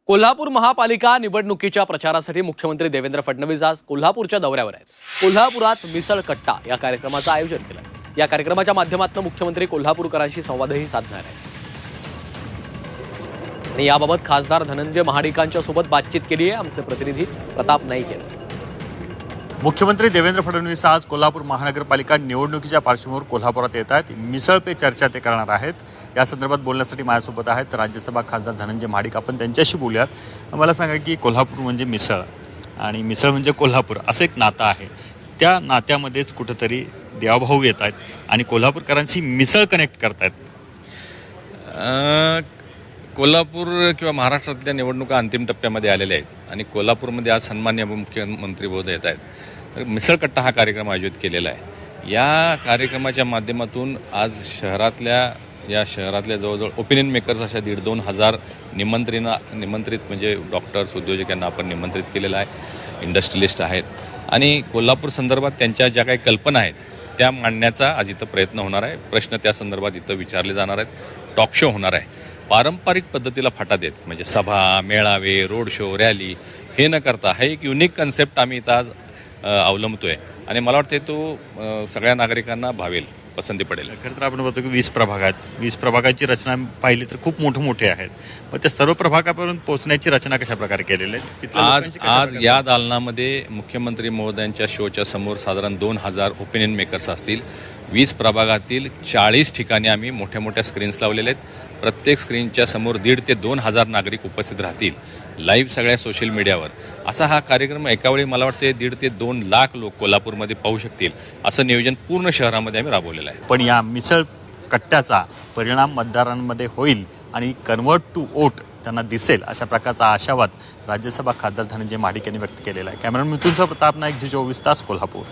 कोल्हापूर महापालिका निवडणुकीच्या प्रचारासाठी मुख्यमंत्री देवेंद्र फडणवीस आज कोल्हापूरच्या दौऱ्यावर आहेत. कोल्हापुरात मिसळ कट्टा या कार्यक्रमाचं आयोजन केलं. या कार्यक्रमाच्या माध्यमातून मुख्यमंत्री कोल्हापूरकरांशी संवादही साधणार आहेत. आणि याबाबत खासदार धनंजय महाडिकांच्या सोबत बातचीत केली आहे आमचे प्रतिनिधी प्रताप नाईक यांनी. मुख्यमंत्री देवेंद्र फडणवीस आज कोल्हापूर महानगरपालिका निवडणुकीच्या पार्श्वभूमीवर कोल्हापुरात येत आहेत. मिसळ पे चर्चा ते करणार आहेत. या संदर्भात बोलण्यासाठी माझ्यासोबत आहेत राज्यसभा खासदार धनंजय महाडिक. आपण त्यांच्याशी बोलूयात. मला सांगा की कोल्हापूर म्हणजे मिसळ आणि मिसळ म्हणजे कोल्हापूर असं एक नातं आहे. त्या नात्यामध्येच कुठंतरी देवाभाऊ येत आहेत आणि कोल्हापूरकरांशी मिसळ कनेक्ट करतायत. कोल्हापूर किंवा महाराष्ट्रातल्या निवडणुका अंतिम टप्प्यामध्ये आलेल्या आहेत आणि कोल्हापूरमध्ये आज सन्माननीय मुख्यमंत्री महोदय येत आहेत. तर मिसळकट्टा हा कार्यक्रम आयोजित केलेला आहे. या कार्यक्रमाच्या माध्यमातून आज शहरातल्या जवळजवळ ओपिनियन मेकर्स अशा 1,500-2 हजार निमंत्रित म्हणजे डॉक्टर्स, उद्योजक यांना आपण निमंत्रित केलेलं आहे. इंडस्ट्रियलिस्ट आहेत आणि कोल्हापूर संदर्भात त्यांच्या ज्या काही कल्पना आहेत त्या मांडण्याचा आज इथं प्रयत्न होणार आहे. प्रश्न त्या संदर्भात इथं विचारले जाणार आहेत. टॉक शो होणार आहे. पारंपरिक पद्धतीला फाटा देत म्हणजे सभा, मेळावे, रोड शो, रॅली हे न करता हा एक युनिक कन्सेप्ट आम्ही इथं आज अवलंबतोय आणि मला वाटते तो सगळ्या नागरिकांना भावेल, पसंती पडेल. खरं तर आपण बघतो की 20 प्रभाग आहेत. 20 प्रभागाची रचना पाहिली तर खूप मोठे आहेत. पण त्या सर्व प्रभागापर्यंत पोहोचण्याची रचना कशा प्रकारे केलेली आहे? आज या दालनामध्ये मुख्यमंत्री महोदयांच्या शोच्या समोर साधारण 2,000 ओपिनियन मेकर्स असतील. 20 प्रभागातील 40 ठिकाणी आम्ही मोठ्या स्क्रीन्स लावलेले आहेत. प्रत्येक स्क्रीनच्या समोर 1,500 ते 2,000 नागरिक उपस्थित राहतील. लाईव्ह सगळ्या सोशल मीडियावर असा हा कार्यक्रम एकावेळी मला वाटते 1.5 ते 2 लाख लोक कोल्हापूरमध्ये पाहू शकतील असं नियोजन पूर्ण शहरामध्ये आम्ही राबवलेलं आहे. पण या मिसळ कट्ट्याचा परिणाम मतदारांमध्ये होईल आणि कन्वर्ट टू वोट त्यांना दिसेल अशा प्रकारचा आशावाद राज्यसभा खासदार धनंजय महाडिक यांनी व्यक्त केलेला आहे. कॅमेरामॅन मिथुन प्रताप नाईक, झी 24 तास, कोल्हापूर.